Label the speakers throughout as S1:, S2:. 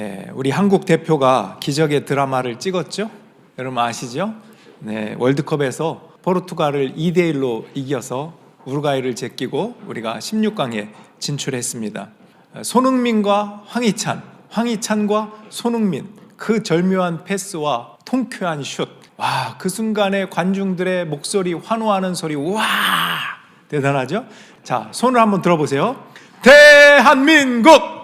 S1: 네, 우리 한국 대표가 기적의 드라마를 찍었죠? 여러분 아시죠? 네, 월드컵에서 포르투갈을 2대1로 이겨서 우루과이를 제끼고 우리가 16강에 진출했습니다. 손흥민과 황희찬과 손흥민, 그 절묘한 패스와 통쾌한 슛. 와, 그 순간에 관중들의 목소리, 환호하는 소리, 와! 대단하죠? 자, 손을 한번 들어보세요. 대한민국!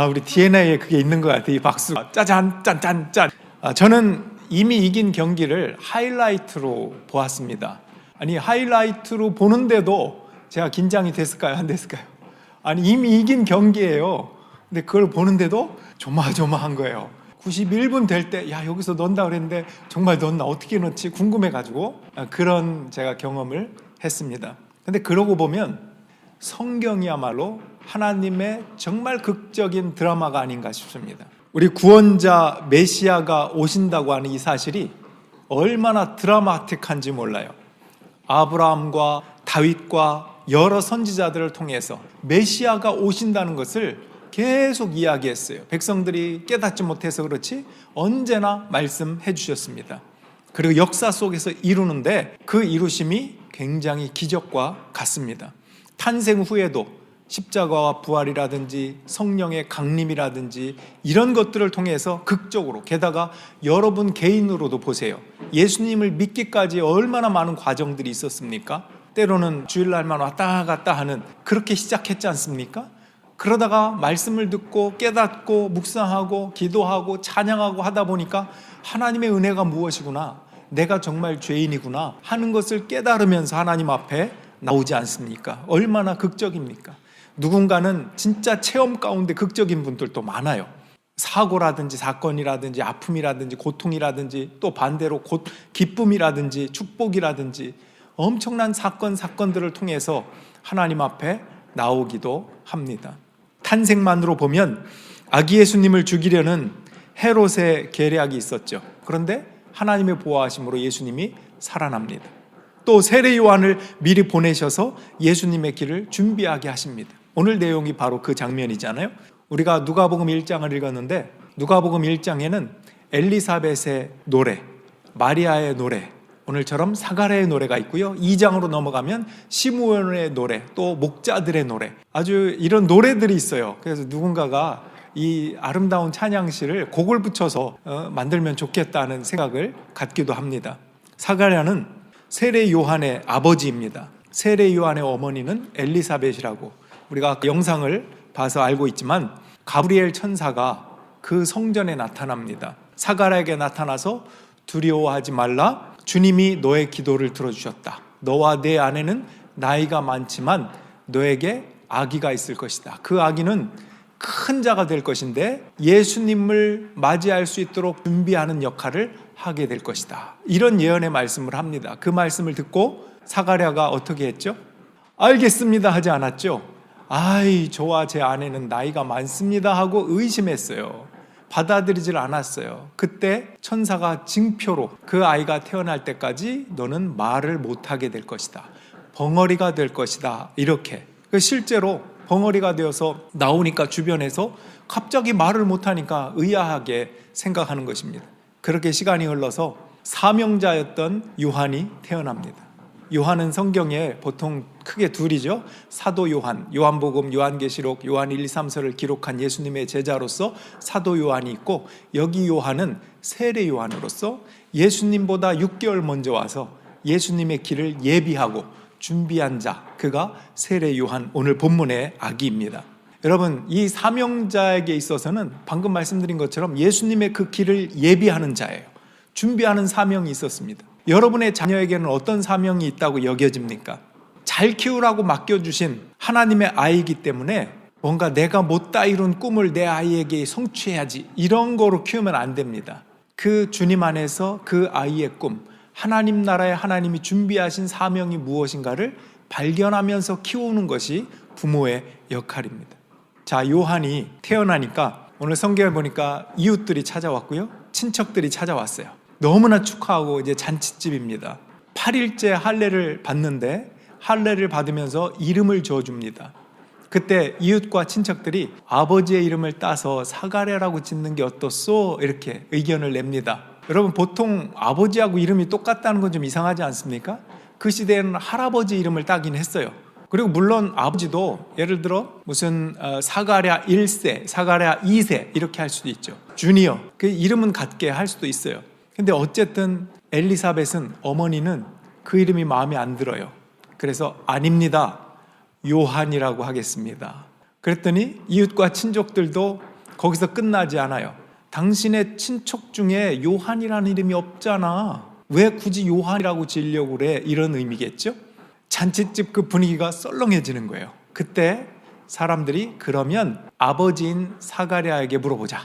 S1: 우리 DNA에 그게 있는 것 같아요. 이 박수. 짜잔, 짠짠짠. 저는 이미 이긴 경기를 하이라이트로 보았습니다. 아니, 하이라이트로 보는데도 제가 긴장이 됐을까요? 안 됐을까요? 아니, 이미 이긴 경기예요. 근데 그걸 보는데도 조마조마한 거예요. 91분 될 때, 야, 여기서 넣는다 그랬는데 정말 넣나? 어떻게 넣지? 궁금해가지고 그런 제가 경험을 했습니다. 근데 그러고 보면 성경이야말로 하나님의 정말 극적인 드라마가 아닌가 싶습니다. 우리 구원자 메시아가 오신다고 하는 이 사실이 얼마나 드라마틱한지 몰라요. 아브라함과 다윗과 여러 선지자들을 통해서 메시아가 오신다는 것을 계속 이야기했어요. 백성들이 깨닫지 못해서 그렇지 언제나 말씀해 주셨습니다. 그리고 역사 속에서 이루는데 그 이루심이 굉장히 기적과 같습니다. 탄생 후에도 십자가와 부활이라든지 성령의 강림이라든지 이런 것들을 통해서 극적으로, 게다가 여러분 개인으로도 보세요. 예수님을 믿기까지 얼마나 많은 과정들이 있었습니까? 때로는 주일날만 왔다 갔다 하는, 그렇게 시작했지 않습니까? 그러다가 말씀을 듣고 깨닫고 묵상하고 기도하고 찬양하고 하다 보니까 하나님의 은혜가 무엇이구나, 내가 정말 죄인이구나 하는 것을 깨달으면서 하나님 앞에 나오지 않습니까? 얼마나 극적입니까? 누군가는 진짜 체험 가운데 극적인 분들도 많아요. 사고라든지 사건이라든지 아픔이라든지 고통이라든지 또 반대로 기쁨이라든지 축복이라든지 엄청난 사건들을 통해서 하나님 앞에 나오기도 합니다. 탄생만으로 보면 아기 예수님을 죽이려는 헤롯의 계략이 있었죠. 그런데 하나님의 보호하심으로 예수님이 살아납니다. 또 세례 요한을 미리 보내셔서 예수님의 길을 준비하게 하십니다. 오늘 내용이 바로 그 장면이잖아요. 우리가 누가복음 1장을 읽었는데 누가복음 1장에는 엘리사벳의 노래, 마리아의 노래, 오늘처럼 사가랴의 노래가 있고요. 2장으로 넘어가면 시므온의 노래, 또 목자들의 노래, 아주 이런 노래들이 있어요. 그래서 누군가가 이 아름다운 찬양시를 곡을 붙여서 만들면 좋겠다는 생각을 갖기도 합니다. 사가랴는 세례 요한의 아버지입니다. 세례 요한의 어머니는 엘리사벳이라고 우리가 영상을 봐서 알고 있지만 가브리엘 천사가 그 성전에 나타납니다. 사가랴에게 나타나서 두려워하지 말라, 주님이 너의 기도를 들어주셨다. 너와 내 아내는 나이가 많지만 너에게 아기가 있을 것이다. 그 아기는 큰 자가 될 것인데 예수님을 맞이할 수 있도록 준비하는 역할을 하게 될 것이다. 이런 예언의 말씀을 합니다. 그 말씀을 듣고 사가랴가 어떻게 했죠? 알겠습니다 하지 않았죠? 아이, 저와 제 아내는 나이가 많습니다 하고 의심했어요. 받아들이질 않았어요. 그때 천사가 징표로 그 아이가 태어날 때까지 너는 말을 못하게 될 것이다. 벙어리가 될 것이다. 이렇게. 실제로 벙어리가 되어서 나오니까 주변에서 갑자기 말을 못하니까 의아하게 생각하는 것입니다. 그렇게 시간이 흘러서 사명자였던 요한이 태어납니다. 요한은 성경에 보통 크게 둘이죠. 사도 요한, 요한복음, 요한계시록, 요한 1, 2, 3서를 기록한 예수님의 제자로서 사도 요한이 있고, 여기 요한은 세례 요한으로서 예수님보다 6개월 먼저 와서 예수님의 길을 예비하고 준비한 자, 그가 세례 요한, 오늘 본문의 아기입니다. 여러분, 이 사명자에게 있어서는 방금 말씀드린 것처럼 예수님의 그 길을 예비하는 자예요. 준비하는 사명이 있었습니다. 여러분의 자녀에게는 어떤 사명이 있다고 여겨집니까? 잘 키우라고 맡겨주신 하나님의 아이이기 때문에 뭔가 내가 못다 이룬 꿈을 내 아이에게 성취해야지, 이런 거로 키우면 안 됩니다. 그 주님 안에서 그 아이의 꿈, 하나님 나라에 하나님이 준비하신 사명이 무엇인가를 발견하면서 키우는 것이 부모의 역할입니다. 자, 요한이 태어나니까 오늘 성경에 보니까 이웃들이 찾아왔고요, 친척들이 찾아왔어요. 너무나 축하하고 이제 잔치집입니다. 8일째 할례를 받는데 할례를 받으면서 이름을 지어줍니다. 그때 이웃과 친척들이 아버지의 이름을 따서 사가랴라고 짓는 게 어떻소? 이렇게 의견을 냅니다. 여러분, 보통 아버지하고 이름이 똑같다는 건 좀 이상하지 않습니까? 그 시대에는 할아버지 이름을 따긴 했어요. 그리고 물론 아버지도 예를 들어 무슨 사가랴 1세, 사가랴 2세 이렇게 할 수도 있죠. 주니어, 그 이름은 같게 할 수도 있어요. 근데 어쨌든 엘리사벳은, 어머니는 그 이름이 마음에 안 들어요. 그래서 아닙니다, 요한이라고 하겠습니다. 그랬더니 이웃과 친족들도 거기서 끝나지 않아요. 당신의 친척 중에 요한이라는 이름이 없잖아, 왜 굳이 요한이라고 지으려고 그래? 이런 의미겠죠. 잔칫집 그 분위기가 썰렁해지는 거예요. 그때 사람들이 그러면 아버지인 사가랴에게 물어보자.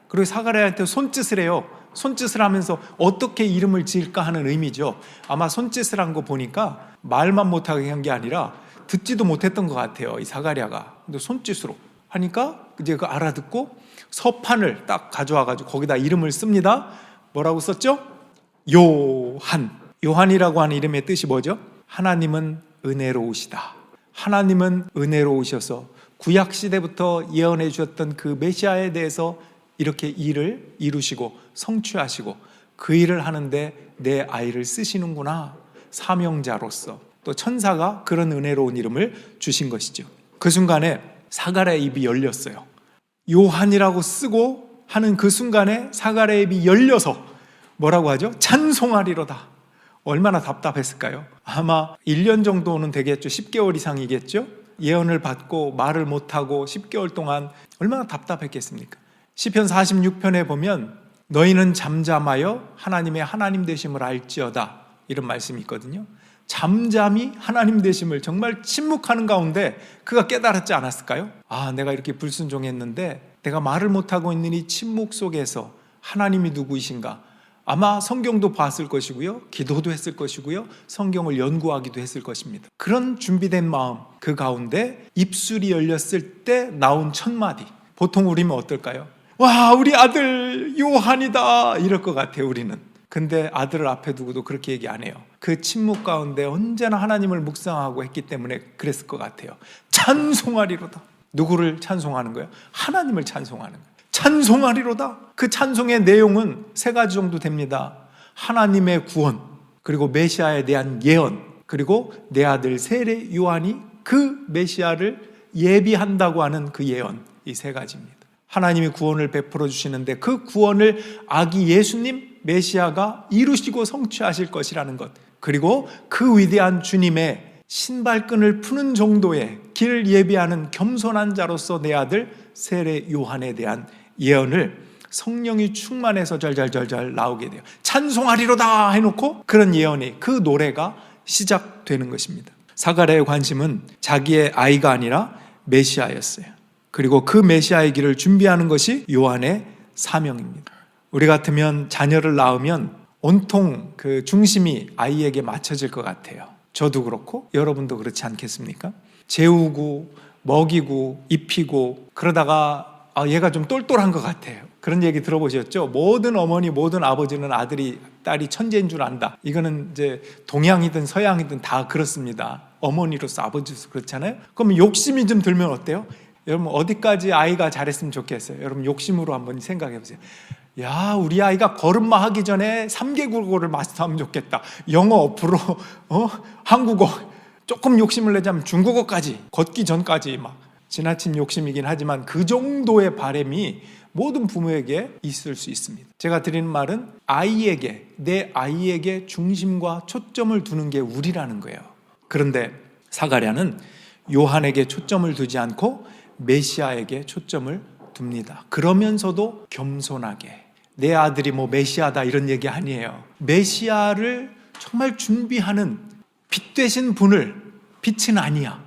S1: 그리고 사가랴한테 손짓을 해요. 손짓을 하면서 어떻게 이름을 지을까 하는 의미죠. 아마 손짓을 한 거 보니까 말만 못하게 한 게 아니라 듣지도 못했던 것 같아요, 이 사가랴가. 근데 손짓으로 하니까 이제 그 알아듣고 서판을 딱 가져와가지고 거기다 이름을 씁니다. 뭐라고 썼죠? 요한. 요한이라고 하는 이름의 뜻이 뭐죠? 하나님은 은혜로우시다. 하나님은 은혜로우셔서 구약시대부터 예언해 주셨던 그 메시아에 대해서 이렇게 일을 이루시고 성취하시고 그 일을 하는데 내 아이를 쓰시는구나. 사명자로서. 또 천사가 그런 은혜로운 이름을 주신 것이죠. 그 순간에 사가랴의 입이 열렸어요. 요한이라고 쓰고 하는 그 순간에 사가랴의 입이 열려서 뭐라고 하죠? 찬송하리로다. 얼마나 답답했을까요? 아마 1년 정도는 되겠죠. 10개월 이상이겠죠. 예언을 받고 말을 못하고 10개월 동안 얼마나 답답했겠습니까? 시편 46편에 보면 너희는 잠잠하여 하나님의 하나님 되심을 알지어다, 이런 말씀이 있거든요. 잠잠히 하나님 되심을, 정말 침묵하는 가운데 그가 깨달았지 않았을까요? 아, 내가 이렇게 불순종했는데 내가 말을 못하고 있는 이 침묵 속에서 하나님이 누구이신가? 아마 성경도 봤을 것이고요, 기도도 했을 것이고요, 성경을 연구하기도 했을 것입니다. 그런 준비된 마음, 그 가운데 입술이 열렸을 때 나온 첫 마디. 보통 우리면 어떨까요? 와, 우리 아들 요한이다, 이럴 것 같아요, 우리는. 근데 아들을 앞에 두고도 그렇게 얘기 안 해요. 그 침묵 가운데 언제나 하나님을 묵상하고 했기 때문에 그랬을 것 같아요. 찬송하리로다. 누구를 찬송하는 거예요? 하나님을 찬송하는 거예요. 찬송하리로다. 그 찬송의 내용은 세 가지 정도 됩니다. 하나님의 구원, 그리고 메시아에 대한 예언, 그리고 내 아들 세례 요한이 그 메시아를 예비한다고 하는 그 예언, 이 세 가지입니다. 하나님이 구원을 베풀어 주시는데 그 구원을 아기 예수님 메시아가 이루시고 성취하실 것이라는 것, 그리고 그 위대한 주님의 신발끈을 푸는 정도의 길을 예비하는 겸손한 자로서 내 아들 세례 요한에 대한 예언을 성령이 충만해서 절절절절 나오게 돼요. 찬송하리로다 해놓고 그런 예언이, 그 노래가 시작되는 것입니다. 사가랴의 관심은 자기의 아이가 아니라 메시아였어요. 그리고 그 메시아의 길을 준비하는 것이 요한의 사명입니다. 우리 같으면 자녀를 낳으면 온통 그 중심이 아이에게 맞춰질 것 같아요. 저도 그렇고 여러분도 그렇지 않겠습니까? 재우고 먹이고 입히고 그러다가 얘가 좀 똘똘한 것 같아요. 그런 얘기 들어보셨죠? 모든 어머니, 모든 아버지는 아들이, 딸이 천재인 줄 안다. 이거는 이제 동양이든 서양이든 다 그렇습니다. 어머니로서, 아버지로서 그렇잖아요. 그럼 욕심이 좀 들면 어때요? 여러분, 어디까지 아이가 잘했으면 좋겠어요? 여러분, 욕심으로 한번 생각해 보세요. 야, 우리 아이가 걸음마 하기 전에 3개국어를 마스터하면 좋겠다. 영어, 불어, 한국어. 조금 욕심을 내자면 중국어까지, 걷기 전까지 막. 지나친 욕심이긴 하지만 그 정도의 바람이 모든 부모에게 있을 수 있습니다. 제가 드리는 말은 아이에게, 내 아이에게 중심과 초점을 두는 게 우리라는 거예요. 그런데 사가랴는 요한에게 초점을 두지 않고 메시아에게 초점을 둡니다. 그러면서도 겸손하게. 내 아들이 뭐 메시아다 이런 얘기 아니에요. 메시아를 정말 준비하는 빛 되신 분을, 빛은 아니야,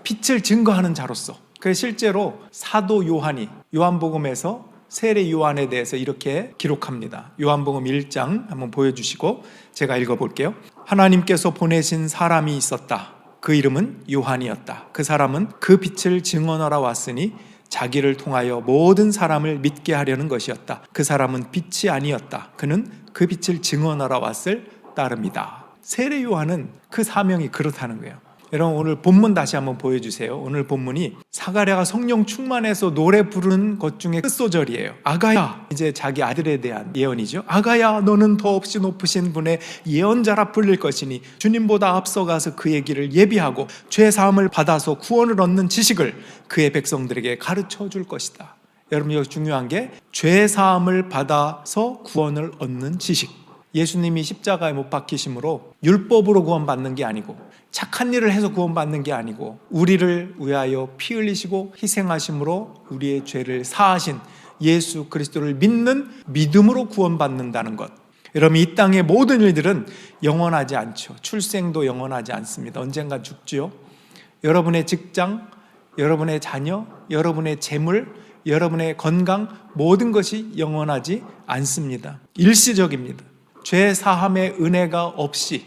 S1: 빛을 증거하는 자로서. 그래서 실제로 사도 요한이 요한복음에서 세례 요한에 대해서 이렇게 기록합니다. 요한복음 1장 한번 보여주시고 제가 읽어볼게요. 하나님께서 보내신 사람이 있었다. 그 이름은 요한이었다. 그 사람은 그 빛을 증언하러 왔으니 자기를 통하여 모든 사람을 믿게 하려는 것이었다. 그 사람은 빛이 아니었다. 그는 그 빛을 증언하러 왔을 따름이다. 세례 요한은 그 사명이 그렇다는 거예요. 여러분 오늘 본문 다시 한번 보여주세요. 오늘 본문이 사가랴가 성령 충만해서 노래 부르는 것 중에 끝소절이에요. 아가야, 이제 자기 아들에 대한 예언이죠. 아가야, 너는 더없이 높으신 분의 예언자라 불릴 것이니 주님보다 앞서가서 그의 길을 예비하고 죄 사함을 받아서 구원을 얻는 지식을 그의 백성들에게 가르쳐 줄 것이다. 여러분 여기 중요한 게 죄 사함을 받아서 구원을 얻는 지식. 예수님이 십자가에 못 박히심으로 율법으로 구원받는 게 아니고 착한 일을 해서 구원받는 게 아니고 우리를 위하여 피 흘리시고 희생하심으로 우리의 죄를 사하신 예수 그리스도를 믿는 믿음으로 구원받는다는 것. 여러분 이 땅의 모든 일들은 영원하지 않죠. 출생도 영원하지 않습니다. 언젠가 죽지요. 여러분의 직장, 여러분의 자녀, 여러분의 재물, 여러분의 건강 모든 것이 영원하지 않습니다. 일시적입니다. 죄 사함의 은혜가 없이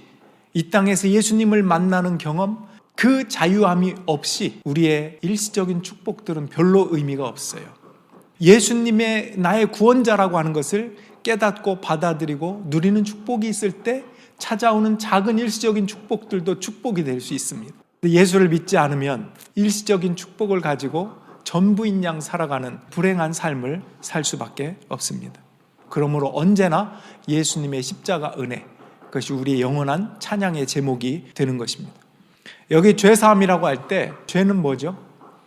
S1: 이 땅에서 예수님을 만나는 경험, 그 자유함이 없이 우리의 일시적인 축복들은 별로 의미가 없어요. 예수님의 나의 구원자라고 하는 것을 깨닫고 받아들이고 누리는 축복이 있을 때 찾아오는 작은 일시적인 축복들도 축복이 될 수 있습니다. 예수를 믿지 않으면 일시적인 축복을 가지고 전부인 양 살아가는 불행한 삶을 살 수밖에 없습니다. 그러므로 언제나 예수님의 십자가 은혜, 그것이 우리의 영원한 찬양의 제목이 되는 것입니다. 여기 죄사함이라고 할 때 죄는 뭐죠?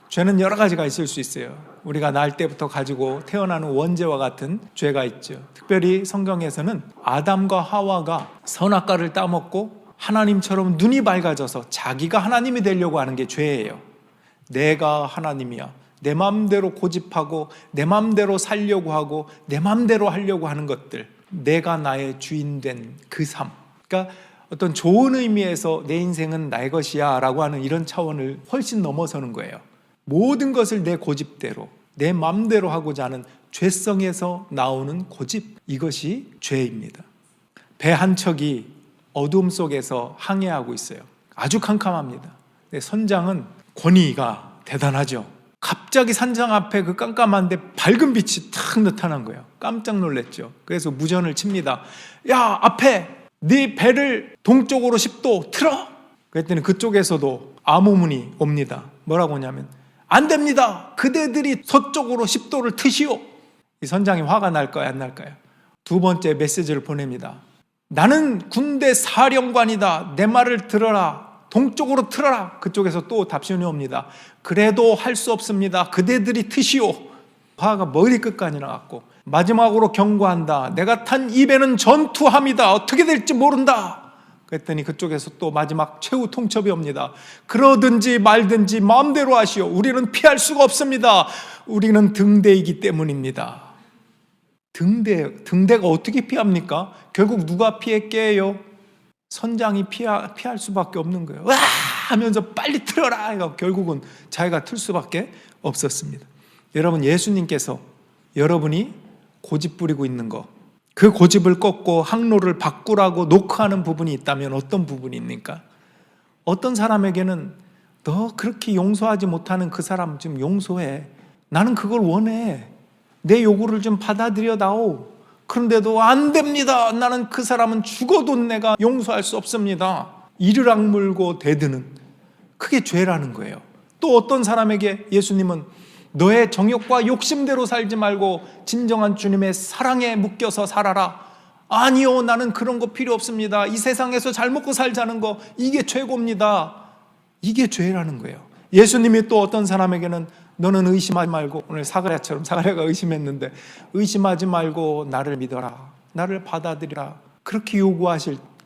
S1: 죄는 여러 가지가 있을 수 있어요. 우리가 날 때부터 가지고 태어나는 원죄와 같은 죄가 있죠. 특별히 성경에서는 아담과 하와가 선악과를 따먹고 하나님처럼 눈이 밝아져서 자기가 하나님이 되려고 하는 게 죄예요. 내가 하나님이야. 내 마음대로 고집하고 내 마음대로 살려고 하고 내 마음대로 하려고 하는 것들, 내가 나의 주인 된 그 삶. 그러니까 어떤 좋은 의미에서 내 인생은 나의 것이야 라고 하는 이런 차원을 훨씬 넘어서는 거예요. 모든 것을 내 고집대로 내 마음대로 하고자 하는 죄성에서 나오는 고집, 이것이 죄입니다. 배 한 척이 어둠 속에서 항해하고 있어요. 아주 캄캄합니다. 선장은 권위가 대단하죠. 갑자기 산장 앞에 그 깜깜한데 밝은 빛이 탁 나타난 거예요. 깜짝 놀랐죠. 그래서 무전을 칩니다. 야, 앞에 네 배를 동쪽으로 10도 틀어. 그랬더니 그쪽에서도 암호문이 옵니다. 뭐라고 하냐면 안 됩니다. 그대들이 서쪽으로 10도를 트시오. 이 선장이 화가 날까요, 안 날까요? 두 번째 메시지를 보냅니다. 나는 군대 사령관이다. 내 말을 들어라. 동쪽으로 틀어라. 그쪽에서 또 답신이 옵니다. 그래도 할 수 없습니다. 그대들이 트시오. 화가 머리 끝까지 나갔고 마지막으로 경고한다. 내가 탄 이 배는 전투함이다. 어떻게 될지 모른다. 그랬더니 그쪽에서 또 마지막 최후 통첩이 옵니다. 그러든지 말든지 마음대로 하시오. 우리는 피할 수가 없습니다. 우리는 등대이기 때문입니다. 등대가 어떻게 피합니까? 결국 누가 피했게요? 선장이 피할 수밖에 없는 거예요. 와! 하면서 빨리 틀어라! 결국은 자기가 틀 수밖에 없었습니다. 여러분, 예수님께서 여러분이 고집 부리고 있는 거, 그 고집을 꺾고 항로를 바꾸라고 노크하는 부분이 있다면 어떤 부분이 있습니까? 어떤 사람에게는 너 그렇게 용서하지 못하는 그 사람 좀 용서해. 나는 그걸 원해. 내 요구를 좀 받아들여다오. 그런데도 안 됩니다. 나는 그 사람은 죽어도 내가 용서할 수 없습니다. 이를 악물고 대드는, 그게 죄라는 거예요. 또 어떤 사람에게 예수님은 너의 정욕과 욕심대로 살지 말고 진정한 주님의 사랑에 묶여서 살아라. 아니요, 나는 그런 거 필요 없습니다. 이 세상에서 잘 먹고 살자는 거, 이게 최고입니다. 이게 죄라는 거예요. 예수님이 또 어떤 사람에게는 너는 의심하지 말고, 오늘 사가랴처럼, 사가랴가 의심했는데 의심하지 말고 나를 믿어라, 나를 받아들이라, 그렇게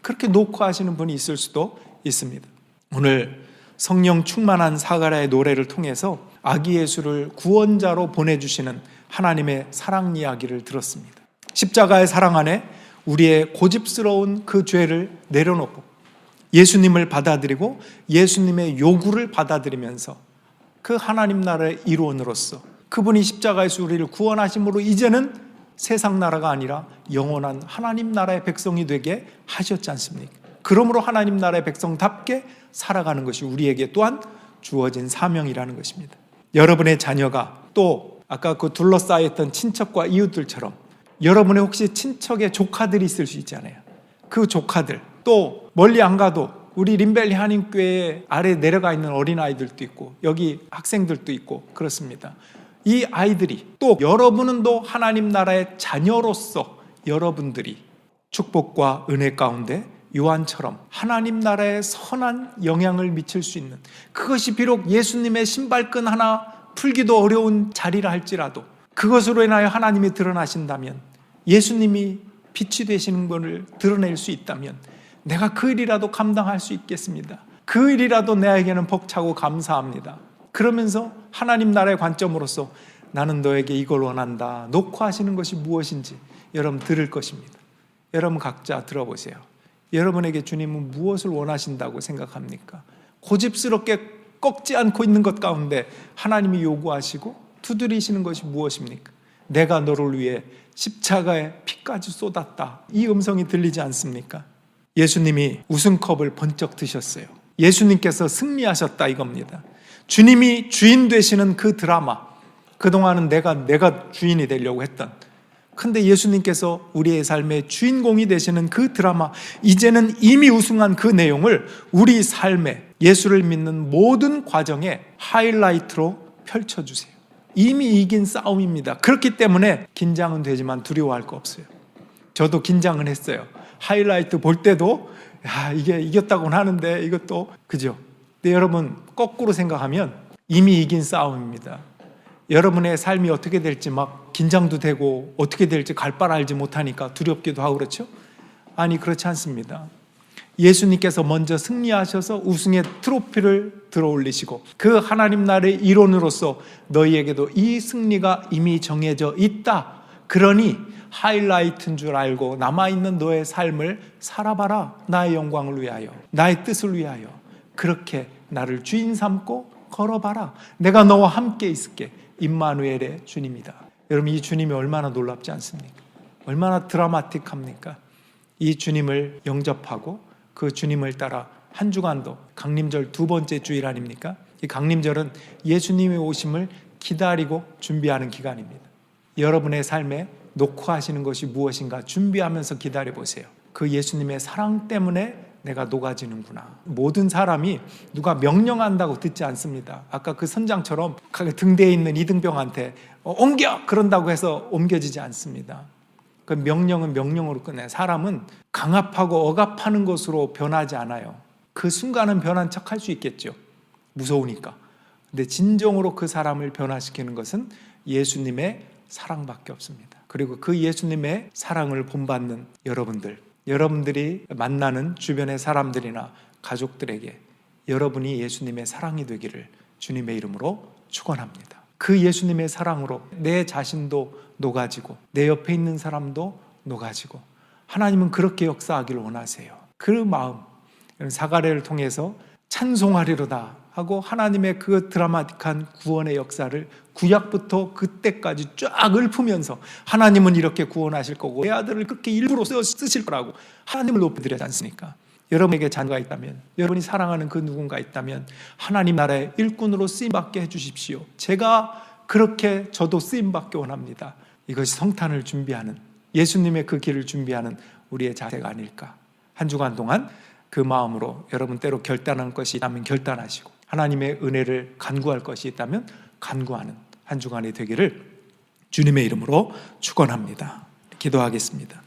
S1: 그렇게 노크하시는 분이 있을 수도 있습니다. 오늘 성령 충만한 사가랴의 노래를 통해서 아기 예수를 구원자로 보내주시는 하나님의 사랑 이야기를 들었습니다. 십자가의 사랑 안에 우리의 고집스러운 그 죄를 내려놓고 예수님을 받아들이고 예수님의 요구를 받아들이면서 그 하나님 나라의 일원으로서 그분이 십자가에서 우리를 구원하심으로 이제는 세상 나라가 아니라 영원한 하나님 나라의 백성이 되게 하셨지 않습니까? 그러므로 하나님 나라의 백성답게 살아가는 것이 우리에게 또한 주어진 사명이라는 것입니다. 여러분의 자녀가 또 아까 그 둘러싸였던 친척과 이웃들처럼 여러분의 혹시 친척의 조카들이 있을 수 있잖아요. 그 조카들, 또 멀리 안 가도 우리 림밸리 한인교회 아래 내려가 있는 어린아이들도 있고 여기 학생들도 있고 그렇습니다. 이 아이들이 또 여러분은 또 하나님 나라의 자녀로서 여러분들이 축복과 은혜 가운데 요한처럼 하나님 나라에 선한 영향을 미칠 수 있는, 그것이 비록 예수님의 신발끈 하나 풀기도 어려운 자리라 할지라도 그것으로 인하여 하나님이 드러나신다면, 예수님이 빛이 되시는 것을 드러낼 수 있다면 내가 그 일이라도 감당할 수 있겠습니다. 그 일이라도 나에게는 벅차고 감사합니다. 그러면서 하나님 나라의 관점으로서 나는 너에게 이걸 원한다 놓고 하시는 것이 무엇인지 여러분 들을 것입니다. 여러분 각자 들어보세요. 여러분에게 주님은 무엇을 원하신다고 생각합니까? 고집스럽게 꺾지 않고 있는 것 가운데 하나님이 요구하시고 두드리시는 것이 무엇입니까? 내가 너를 위해 십자가에 피까지 쏟았다, 이 음성이 들리지 않습니까? 예수님이 우승컵을 번쩍 드셨어요. 예수님께서 승리하셨다 이겁니다. 주님이 주인 되시는 그 드라마, 그동안은 내가 주인이 되려고 했던, 근데 예수님께서 우리의 삶의 주인공이 되시는 그 드라마, 이제는 이미 우승한 그 내용을 우리 삶에, 예수를 믿는 모든 과정에 하이라이트로 펼쳐주세요. 이미 이긴 싸움입니다. 그렇기 때문에 긴장은 되지만 두려워할 거 없어요. 저도 긴장은 했어요. 하이라이트 볼 때도 이게 이겼다고는 하는데 이것도 그죠? 근데 여러분 거꾸로 생각하면 이미 이긴 싸움입니다. 여러분의 삶이 어떻게 될지 막 긴장도 되고 어떻게 될지 갈 바를 알지 못하니까 두렵기도 하고 그렇죠? 아니 그렇지 않습니다. 예수님께서 먼저 승리하셔서 우승의 트로피를 들어올리시고 그 하나님 나라의 일원으로서 너희에게도 이 승리가 이미 정해져 있다. 그러니 하이라이트인 줄 알고 남아있는 너의 삶을 살아봐라. 나의 영광을 위하여, 나의 뜻을 위하여. 그렇게 나를 주인 삼고 걸어봐라. 내가 너와 함께 있을게. 임마누엘의 주님이다. 여러분 이 주님이 얼마나 놀랍지 않습니까? 얼마나 드라마틱합니까? 이 주님을 영접하고 그 주님을 따라 한 주간도, 강림절 두 번째 주일 아닙니까? 이 강림절은 예수님의 오심을 기다리고 준비하는 기간입니다. 여러분의 삶에 놓고 하시는 것이 무엇인가 준비하면서 기다려보세요. 그 예수님의 사랑 때문에 내가 녹아지는구나. 모든 사람이 누가 명령한다고 듣지 않습니다. 아까 그 선장처럼 등대에 있는 이등병한테 옮겨! 그런다고 해서 옮겨지지 않습니다. 그 명령은 명령으로 끝내. 사람은 강압하고 억압하는 것으로 변하지 않아요. 그 순간은 변한 척 할 수 있겠죠. 무서우니까. 근데 진정으로 그 사람을 변화시키는 것은 예수님의 사랑밖에 없습니다. 그리고 그 예수님의 사랑을 본받는 여러분들이 만나는 주변의 사람들이나 가족들에게 여러분이 예수님의 사랑이 되기를 주님의 이름으로 축원합니다. 그 예수님의 사랑으로 내 자신도 녹아지고 내 옆에 있는 사람도 녹아지고, 하나님은 그렇게 역사하기를 원하세요. 그 마음, 사가랴를 통해서 찬송하리로다 하고 하나님의 그 드라마틱한 구원의 역사를 구약부터 그때까지 쫙 읊으면서 하나님은 이렇게 구원하실 거고 내 아들을 그렇게 일부러 쓰실 거라고 하나님을 높여드리지 않습니까? 여러분에게 자녀가 있다면, 여러분이 사랑하는 그 누군가 있다면 하나님 나라의 일꾼으로 쓰임받게 해주십시오. 제가 그렇게 저도 쓰임받게 원합니다. 이것이 성탄을 준비하는, 예수님의 그 길을 준비하는 우리의 자세가 아닐까. 한 주간 동안 그 마음으로 여러분 때로 결단한 것이 있다면 결단하시고, 하나님의 은혜를 간구할 것이 있다면 간구하는 한 주간이 되기를 주님의 이름으로 축원합니다. 기도하겠습니다.